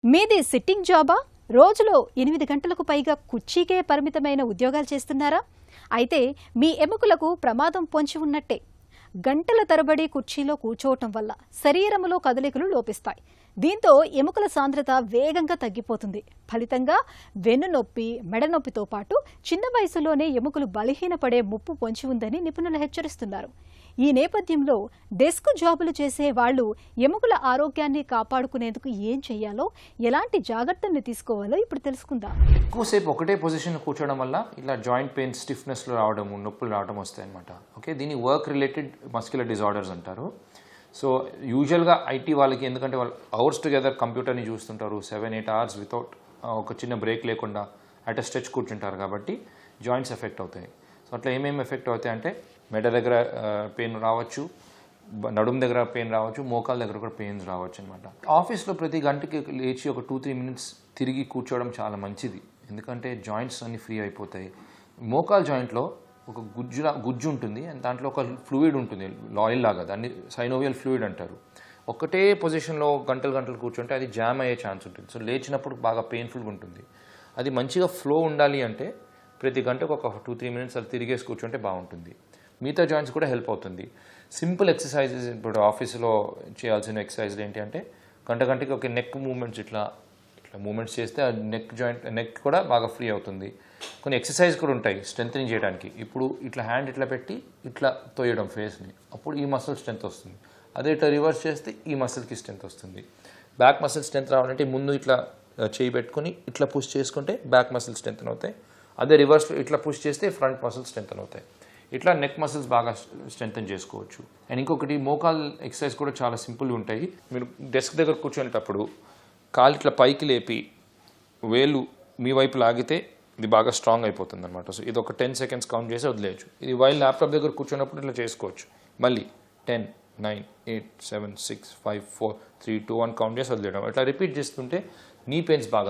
మీది సిట్టింగ్ జాబా? రోజులో 8 గంటలకు పైగా కుర్చీకే పరిమితమైన ఉద్యోగాలు చేస్తున్నారా? అయితే మీ ఎముకలకు ప్రమాదం పొంచి ఉన్నట్టే. గంటల తరబడి కుర్చీలో కూర్చోవటం వల్ల శరీరములో కదలికలు లోపిస్తాయి. దీంతో ఎముకల సాంద్రత వేగంగా తగ్గిపోతుంది. ఫలితంగా వెన్నునొప్పి, మెడనొప్పితో పాటు చిన్న వయసులోనే ఎముకలు బలహీనపడే ముప్పు పొంచి ఉందని నిపుణులు హెచ్చరిస్తున్నారు. ఈ నేపథ్యంలో డెస్క్ జాబులు చేసే వాళ్ళు ఎముకల ఆరోగ్యాన్ని కాపాడుకునేందుకు ఏం చేయాలో, ఎలాంటి జాగ్రత్తలు తీసుకోవాలో ఇప్పుడు తెలుసుకుందాం. ఎక్కువసేపు ఒకటే పొజిషన్లో కూర్చోవడం వల్ల ఇలా జాయింట్ పెయిన్, స్టిఫ్నెస్లో రావడము, నొప్పులు రావడం వస్తాయి అనమాట. ఓకే, దీన్ని వర్క్ రిలేటెడ్ మస్క్యులర్ డిజార్డర్స్ అంటారు. సో యూజువల్గా ఐటీ వాళ్ళకి, ఎందుకంటే వాళ్ళు అవర్స్ టుగెదర్ కంప్యూటర్ని చూస్తుంటారు, 7-8 అవర్స్ వితౌట్ ఒక చిన్న బ్రేక్ లేకుండా అట్ స్ట్రెచ్ కూర్చుంటారు, కాబట్టి జాయింట్స్ ఎఫెక్ట్ అవుతాయి. సో అట్లా ఏమేమి ఎఫెక్ట్ అవుతాయి అంటే మెడ దగ్గర పెయిన్ రావచ్చు, నడుము దగ్గర పెయిన్ రావచ్చు, మోకాల దగ్గర కూడా పెయిన్స్ రావచ్చు అనమాట. ఆఫీస్లో ప్రతి గంటకి లేచి ఒక 2-3 మినిట్స్ తిరిగి కూర్చోవడం చాలా మంచిది, ఎందుకంటే జాయింట్స్ అన్నీ ఫ్రీ అయిపోతాయి. మోకాల్ జాయింట్లో ఒక గుజ్జు ఉంటుంది, దాంట్లో ఒక ఫ్లూయిడ్ ఉంటుంది, లాయిల్ లాగా, దాన్ని సైనోవియల్ ఫ్లూయిడ్ అంటారు. ఒకటే పొజిషన్లో గంటలు కూర్చుంటే అది జామ్ అయ్యే ఛాన్స్ ఉంటుంది. సో లేచినప్పుడు బాగా పెయిన్ఫుల్గా ఉంటుంది. అది మంచిగా ఫ్లో ఉండాలి అంటే ప్రతి గంటకు ఒక 2-3 మినిట్స్ అది తిరిగేసి కూర్చుంటే బాగుంటుంది. మిగతా జాయింట్స్ కూడా హెల్ప్ అవుతుంది. సింపుల్ ఎక్సర్సైజెస్, ఇప్పుడు ఆఫీస్లో చేయాల్సిన ఎక్సర్సైజ్లు ఏంటి అంటే గంటకి ఒక నెక్ మూమెంట్స్ ఇట్లా మూమెంట్స్ చేస్తే ఆ నెక్ కూడా బాగా ఫ్రీ అవుతుంది. కొన్ని ఎక్సర్సైజ్ కూడా ఉంటాయి స్ట్రెంథనింగ్ చేయడానికి. ఇప్పుడు ఇట్లా హ్యాండ్ ఇట్లా పెట్టి ఇట్లా తోయడం ఫేస్ని, అప్పుడు ఈ మసిల్ స్ట్రెంత్ వస్తుంది. అదే ఇట్లా రివర్స్ చేస్తే ఈ మసిల్కి స్ట్రెంత్ వస్తుంది. బ్యాక్ మసిల్ స్ట్రెంత్ రావాలంటే ముందు ఇట్లా చేయి పెట్టుకొని ఇట్లా పుష్ చేసుకుంటే బ్యాక్ మసిల్ స్ట్రెంత్ అవుతాయి. అదే రివర్స్లో ఇట్లా పుష్ చేస్తే ఫ్రంట్ మసిల్ స్ట్రెంత్ అవుతాయి. ఇట్లా నెక్ మసిల్స్ బాగా స్ట్రెంథన్ చేసుకోవచ్చు. అండ్ ఇంకొకటి మోకాల్ ఎక్సర్సైజ్ కూడా చాలా సింపుల్గా ఉంటాయి. మీరు డెస్క్ దగ్గర కూర్చునేటప్పుడు కాలు ఇట్లా పైకి లేపి వేలు మీ వైపు లాగితే ఇది బాగా స్ట్రాంగ్ అయిపోతుంది అనమాట. సో ఇది ఒక 10 సెకండ్స్ కౌంట్ చేసి వదిలేయచ్చు. ఇది వైల్ ల్యాప్టాప్ దగ్గర కూర్చున్నప్పుడు ఇట్లా చేసుకోవచ్చు. మళ్ళీ 10, 9, 8, 7, 6, 5, 4, 3, 2, 1 కౌంట్ చేసి వదిలేయడం. ఇట్లా రిపీట్ చేస్తుంటే నీ పెయిన్స్ బాగా